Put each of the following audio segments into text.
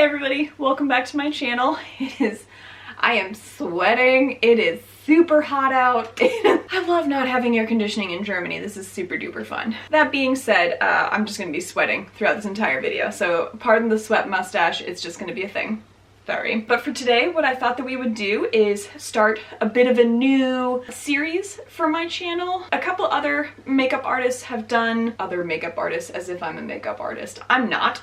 everybody, welcome back to my channel. I am sweating. It is super hot out. I love not having air conditioning in Germany. This is super duper fun. That being said, I'm just gonna be sweating throughout this entire video. So pardon the sweat mustache, it's just gonna be a thing. Sorry. But for today, what I thought that we would do is start a bit of a new series for my channel. A couple other makeup artists have done other makeup artists, as if I'm a makeup artist. I'm not.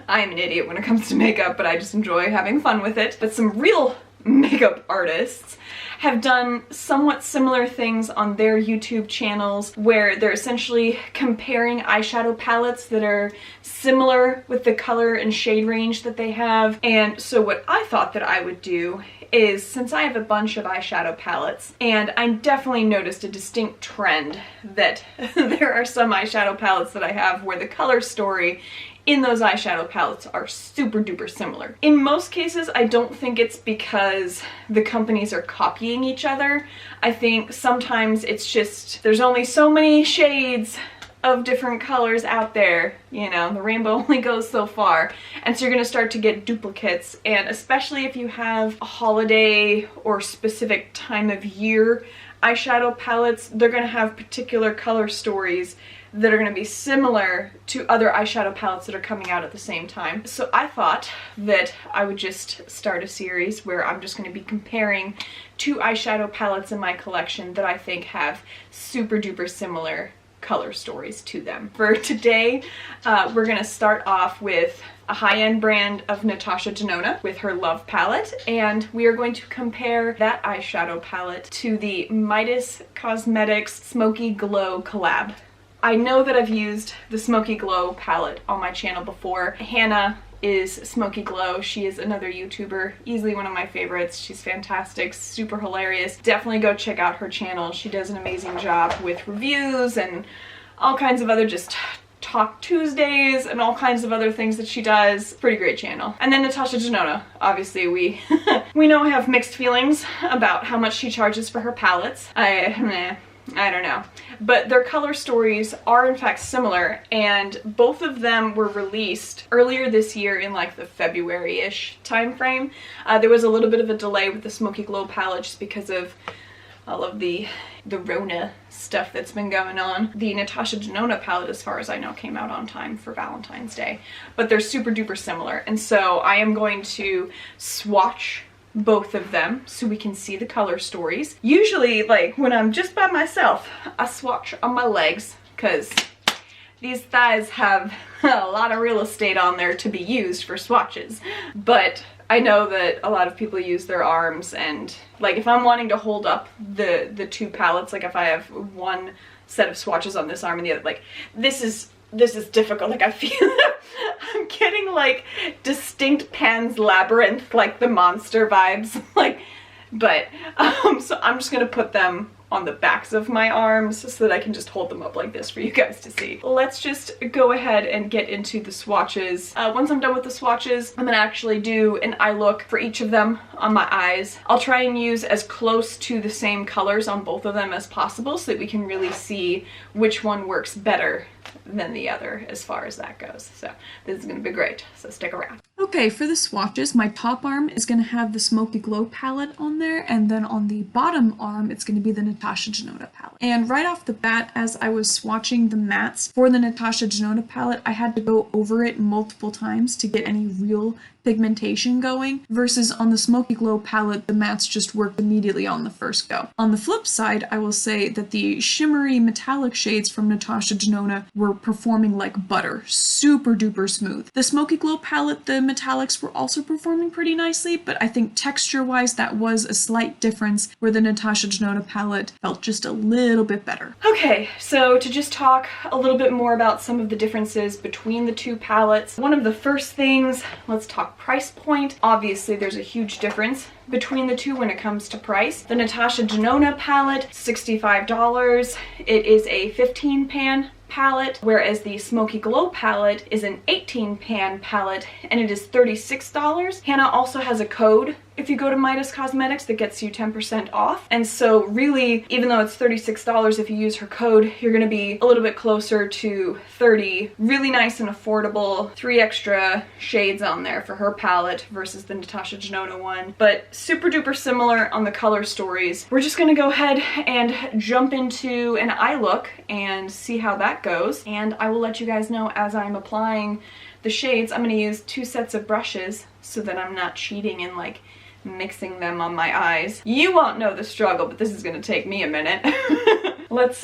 I am an idiot when it comes to makeup, but I just enjoy having fun with it. But some real makeup artists have done somewhat similar things on their YouTube channels where they're essentially comparing eyeshadow palettes that are similar with the color and shade range that they have. And so what I thought that I would do is, since I have a bunch of eyeshadow palettes, and I definitely noticed a distinct trend that there are some eyeshadow palettes that I have where the color story in those eyeshadow palettes are super duper similar. In most cases, I don't think it's because the companies are copying each other. I think sometimes it's just there's only so many shades of different colors out there, you know, the rainbow only goes so far, and so you're gonna start to get duplicates. And especially if you have a holiday or specific time of year eyeshadow palettes, they're gonna have particular color stories that are going to be similar to other eyeshadow palettes that are coming out at the same time. So I thought that I would just start a series where I'm just going to be comparing two eyeshadow palettes in my collection that I think have super duper similar color stories to them. For today, we're going to start off with a high-end brand of Natasha Denona with her Love Palette, and we are going to compare that eyeshadow palette to the Midas Cosmetics Smoky Glow Collab. I know that I've used the Smoky Glow palette on my channel before. Hannah is Smoky Glow. She is another YouTuber, easily one of my favorites. She's fantastic, super hilarious. Definitely go check out her channel. She does an amazing job with reviews and all kinds of other just Talk Tuesdays and all kinds of other things that she does. Pretty great channel. And then Natasha Denona. Obviously we know I have mixed feelings about how much she charges for her palettes. I don't know, but their color stories are in fact similar, and both of them were released earlier this year in like the February-ish time frame. There was a little bit of a delay with the Smoky Glow palette just because of all of the Rona stuff that's been going on. The Natasha Denona palette, as far as I know, came out on time for Valentine's Day, but they're super duper similar, and so I am going to swatch both of them so we can see the color stories. Usually, like when I'm just by myself, I swatch on my legs because these thighs have a lot of real estate on there to be used for swatches. But I know that a lot of people use their arms, and like if I'm wanting to hold up the two palettes, like if I have one set of swatches on this arm and the other, like this is difficult. Like I feel I'm getting like distinct Pan's Labyrinth, like the monster vibes. Like, but so I'm just gonna put them on the backs of my arms so that I can just hold them up like this for you guys to see. Let's just go ahead and get into the swatches. Once I'm done with the swatches, I'm gonna actually do an eye look for each of them on my eyes. I'll try and use as close to the same colors on both of them as possible so that we can really see which one works better than the other as far as that goes. So this is gonna be great, so stick around. Okay, for the swatches, my top arm is going to have the Smoky Glow palette on there, and then on the bottom arm, it's going to be the Natasha Denona palette. And right off the bat, as I was swatching the mattes for the Natasha Denona palette, I had to go over it multiple times to get any real pigmentation going, versus on the Smoky Glow palette, the mattes just worked immediately on the first go. On the flip side, I will say that the shimmery metallic shades from Natasha Denona were performing like butter, super duper smooth. The Smoky Glow palette, the metallics were also performing pretty nicely, but I think texture-wise that was a slight difference where the Natasha Denona palette felt just a little bit better. Okay, so to just talk a little bit more about some of the differences between the two palettes. One of the first things, let's talk price point. Obviously there's a huge difference between the two when it comes to price. The Natasha Denona palette, $65. It is a 15 pan palette, whereas the Smoky Glow palette is an 18 pan palette and it is $36. Hannah also has a code if you go to Midas Cosmetics that gets you 10% off. And so really, even though it's $36, if you use her code, you're gonna be a little bit closer to 30. Really nice and affordable. 3 extra shades on there for her palette versus the Natasha Denona one, but super duper similar on the color stories. We're just gonna go ahead and jump into an eye look and see how that goes. And I will let you guys know as I'm applying the shades. I'm gonna use 2 sets of brushes so that I'm not cheating and like mixing them on my eyes. You won't know the struggle, but this is gonna take me a minute. let's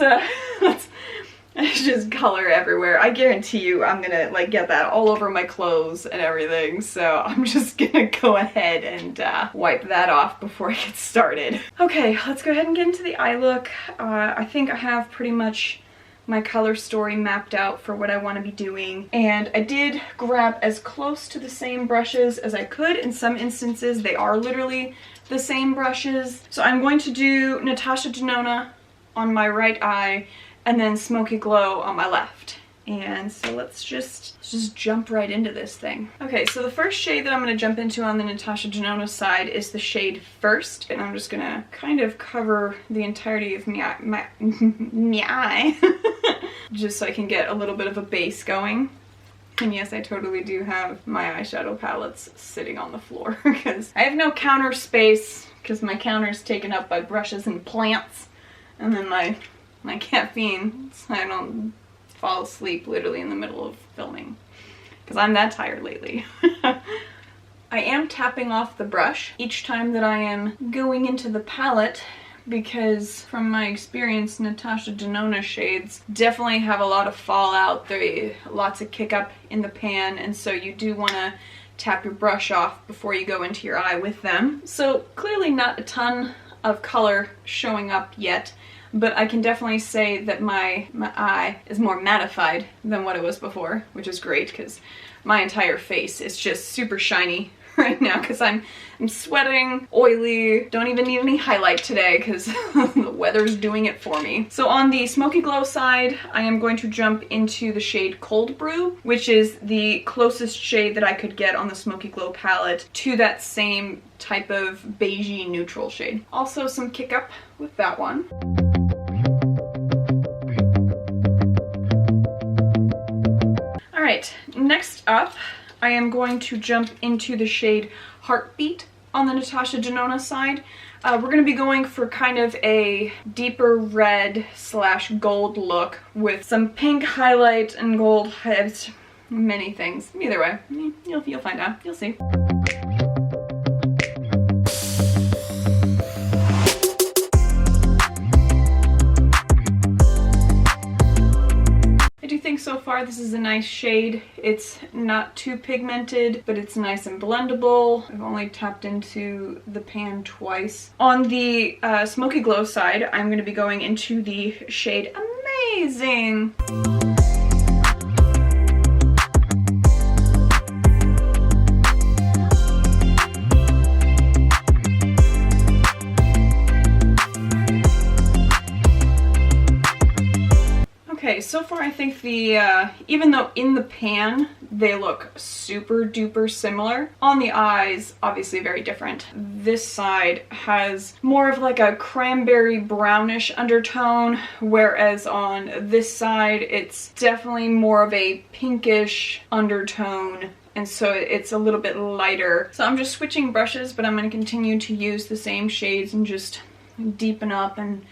just color everywhere. I guarantee you I'm gonna like get that all over my clothes and everything, so I'm just gonna go ahead and wipe that off before I get started. Okay, let's go ahead and get into the eye look. I think I have pretty much my color story mapped out for what I want to be doing, and I did grab as close to the same brushes as I could. In some instances they are literally the same brushes. So I'm going to do Natasha Denona on my right eye and then Smoky Glow on my left. And so let's just jump right into this thing. Okay, so the first shade that I'm going to jump into on the Natasha Denona side is the shade First, and I'm just going to kind of cover the entirety of my eye just so I can get a little bit of a base going. And yes, I totally do have my eyeshadow palettes sitting on the floor because I have no counter space because my counter is taken up by brushes and plants, and then my caffeine, so I don't fall asleep literally in the middle of filming because I'm that tired lately. I am tapping off the brush each time that I am going into the palette because from my experience, Natasha Denona shades definitely have a lot of fallout. There lots of kick up in the pan, and so you do want to tap your brush off before you go into your eye with them. So clearly not a ton of color showing up yet, but I can definitely say that my eye is more mattified than what it was before, which is great because my entire face is just super shiny right now because I'm sweating, oily, don't even need any highlight today because the weather's doing it for me. So on the Smoky Glow side, I am going to jump into the shade Cold Brew, which is the closest shade that I could get on the Smoky Glow palette to that same type of beigey neutral shade. Also some kick up with that one. Alright, next up I am going to jump into the shade Heartbeat on the Natasha Denona side. We're going to be going for kind of a deeper red slash gold look with some pink highlight and gold highlights, many things. Either way, you'll find out. You'll see. So far this is a nice shade. It's not too pigmented, but it's nice and blendable. I've only tapped into the pan twice. On the Smoky Glow side, I'm going to be going into the shade Amazing. Okay, so far I think the, even though in the pan they look super duper similar, on the eyes, obviously very different. This side has more of like a cranberry brownish undertone, whereas on this side it's definitely more of a pinkish undertone, and so it's a little bit lighter. So I'm just switching brushes, but I'm going to continue to use the same shades and just deepen up and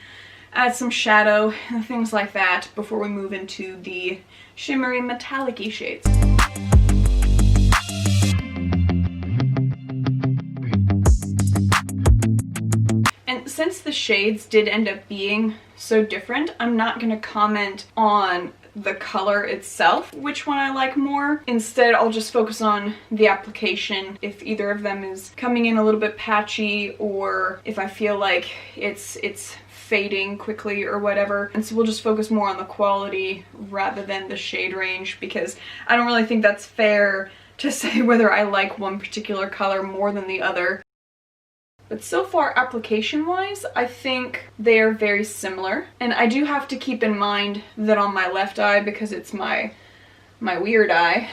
add some shadow and things like that before we move into the shimmery metallic-y shades. And since the shades did end up being so different, I'm not going to comment on the color itself, which one I like more. Instead, I'll just focus on the application, if either of them is coming in a little bit patchy or if I feel like it's fading quickly or whatever. And so we'll just focus more on the quality rather than the shade range, because I don't really think that's fair to say whether I like one particular color more than the other. But so far, application-wise, I think they are very similar. And I do have to keep in mind that on my left eye, because it's my weird eye,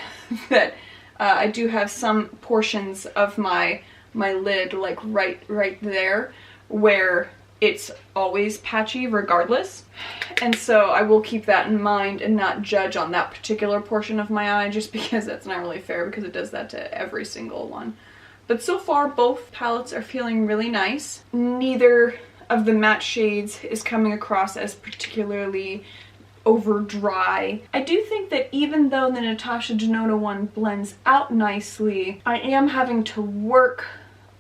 that I do have some portions of my my lid like right there where it's always patchy regardless. And so I will keep that in mind and not judge on that particular portion of my eye, just because that's not really fair, because it does that to every single one. But so far both palettes are feeling really nice. Neither of the matte shades is coming across as particularly over dry. I do think that even though the Natasha Denona one blends out nicely, I am having to work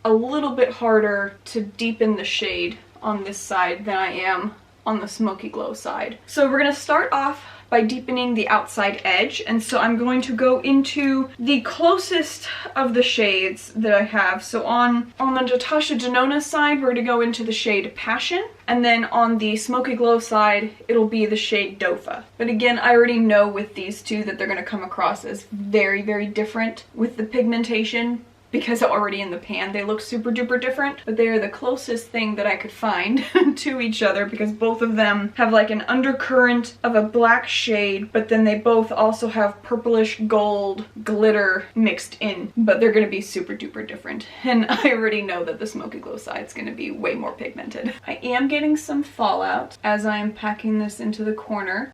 a little bit harder to deepen the shade on this side than I am on the Smoky Glow side. So we're gonna start off by deepening the outside edge, and so I'm going to go into the closest of the shades that I have. So on the Natasha Denona side, we're gonna go into the shade Passion, and then on the Smoky Glow side, it'll be the shade Dofa. But again, I already know with these two that they're gonna come across as very, very different with the pigmentation, because already in the pan they look super duper different, but they are the closest thing that I could find to each other, because both of them have like an undercurrent of a black shade, but then they both also have purplish gold glitter mixed in, but they're gonna be super duper different. And I already know that the Smoky Glow side is gonna be way more pigmented. I am getting some fallout as I am packing this into the corner.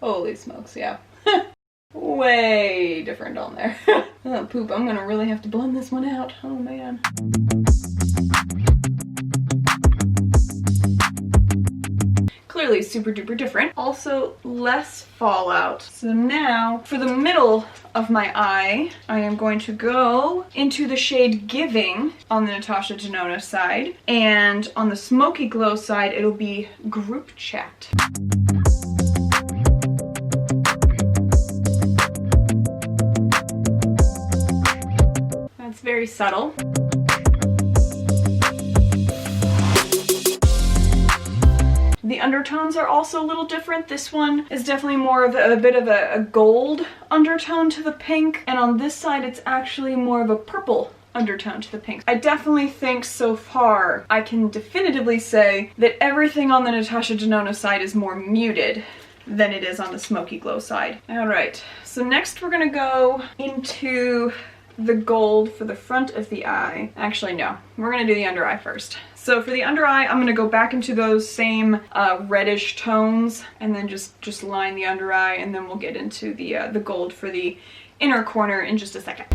Holy smokes, yeah. Way different on there. Oh poop, I'm gonna really have to blend this one out. Oh man. Clearly super duper different. Also less fallout. So now for the middle of my eye, I am going to go into the shade Giving on the Natasha Denona side, and on the Smoky Glow side it'll be Group Chat. It's very subtle. The undertones are also a little different. This one is definitely more of a bit of a gold undertone to the pink, and on this side it's actually more of a purple undertone to the pink. I definitely think so far I can definitively say that everything on the Natasha Denona side is more muted than it is on the Smoky Glow side. Alright, so next we're gonna go into the gold for the front of the eye. Actually, no. We're gonna do the under eye first. So for the under eye, I'm gonna go back into those same reddish tones and then just line the under eye, and then we'll get into the gold for the inner corner in just a second.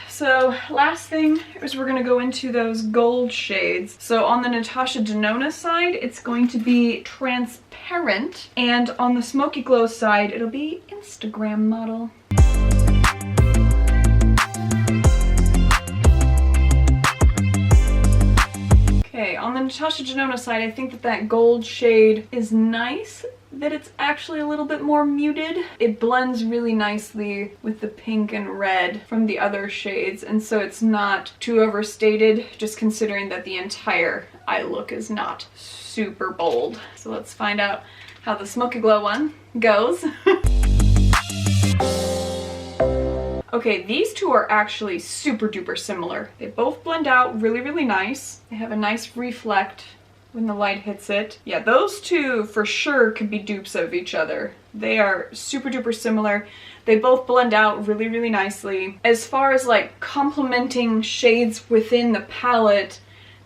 So last thing is we're going to go into those gold shades. So on the Natasha Denona side, it's going to be Transparent, and on the Smoky Glow side, it'll be Instagram Model. Okay, on the Natasha Denona side, I think that gold shade is nice, that it's actually a little bit more muted. It blends really nicely with the pink and red from the other shades, and so it's not too overstated, just considering that the entire eye look is not super bold. So let's find out how the Smoky Glow one goes. Okay, these two are actually super duper similar. They both blend out really, really nice. They have a nice reflect when the light hits it. Yeah, those two for sure could be dupes of each other. They are super duper similar. They both blend out really, really nicely. As far as like complementing shades within the palette,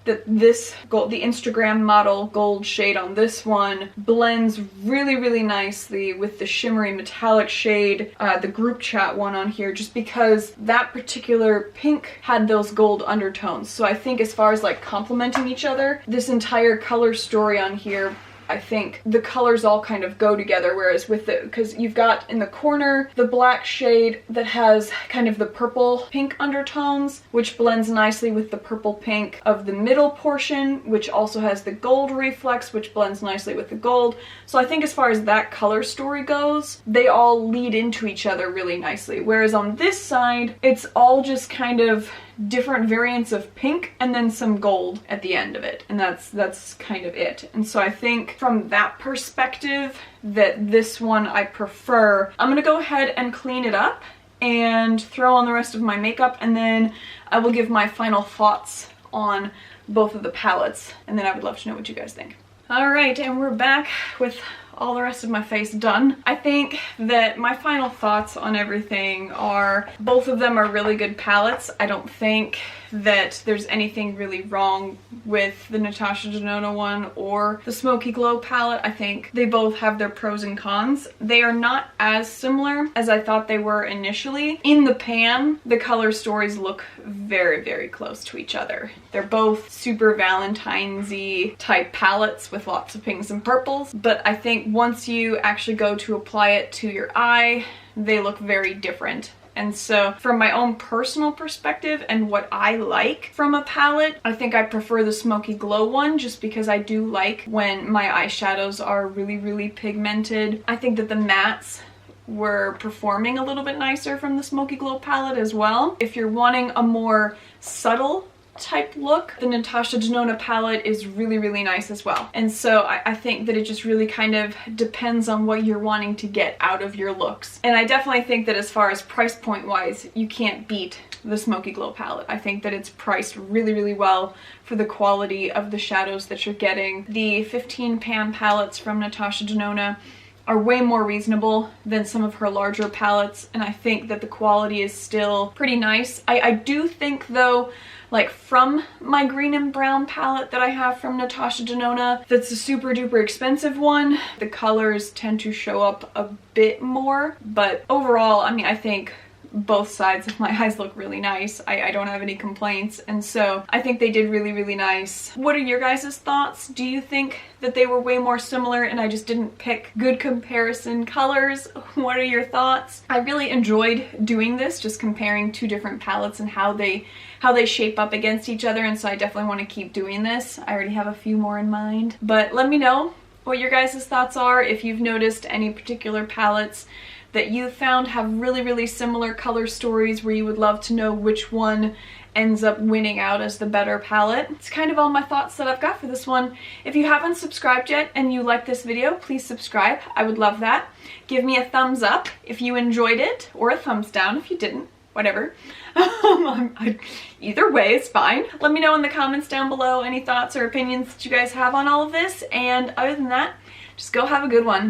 that this gold, the Instagram Model gold shade on this one blends really, really nicely with the shimmery metallic shade, the Group Chat one on here, just because that particular pink had those gold undertones. So I think as far as like complementing each other, this entire color story on here, I think the colors all kind of go together, whereas with the, because you've got in the corner the black shade that has kind of the purple pink undertones, which blends nicely with the purple pink of the middle portion, which also has the gold reflex, which blends nicely with the gold. So I think as far as that color story goes, they all lead into each other really nicely, whereas on this side it's all just kind of different variants of pink and then some gold at the end of it, and that's kind of it. And so I think from that perspective that this one I prefer. I'm gonna go ahead and clean it up and throw on the rest of my makeup, and then I will give my final thoughts on both of the palettes, and then I would love to know what you guys think. All right, and we're back with all the rest of my face done. I think that my final thoughts on everything are both of them are really good palettes. I don't think that there's anything really wrong with the Natasha Denona one or the Smoky Glow palette. I think they both have their pros and cons. They are not as similar as I thought they were initially. In the pan, the color stories look very, very close to each other. They're both super Valentine's-y type palettes with lots of pinks and purples, but I think once you actually go to apply it to your eye, they look very different. And so from my own personal perspective and what I like from a palette, I think I prefer the Smoky Glow one just because I do like when my eyeshadows are really, really pigmented. I think that the mattes were performing a little bit nicer from the Smoky Glow palette as well. If you're wanting a more subtle type look, the Natasha Denona palette is really, really nice as well. And so I think that it just really kind of depends on what you're wanting to get out of your looks. And I definitely think that as far as price point wise, you can't beat the Smoky Glow palette. I think that it's priced really, really well for the quality of the shadows that you're getting. The 15 pan palettes from Natasha Denona are way more reasonable than some of her larger palettes, and I think that the quality is still pretty nice. I do think though, like from my green and brown palette that I have from Natasha Denona, that's a super duper expensive one, the colors tend to show up a bit more, but overall, I mean, I think both sides of my eyes look really nice. I don't have any complaints, and so I think they did really, really nice. What are your guys' thoughts? Do you think that they were way more similar and I just didn't pick good comparison colors? What are your thoughts? I really enjoyed doing this, just comparing two different palettes and how they shape up against each other, and so I definitely want to keep doing this. I already have a few more in mind, but let me know what your guys' thoughts are. If you've noticed any particular palettes that you found have really, really similar color stories where you would love to know which one ends up winning out as the better palette. It's kind of all my thoughts that I've got for this one. If you haven't subscribed yet and you like this video, please subscribe. I would love that. Give me a thumbs up if you enjoyed it, or a thumbs down if you didn't. Whatever. Either way is fine. Let me know in the comments down below any thoughts or opinions that you guys have on all of this, and other than that, just go have a good one.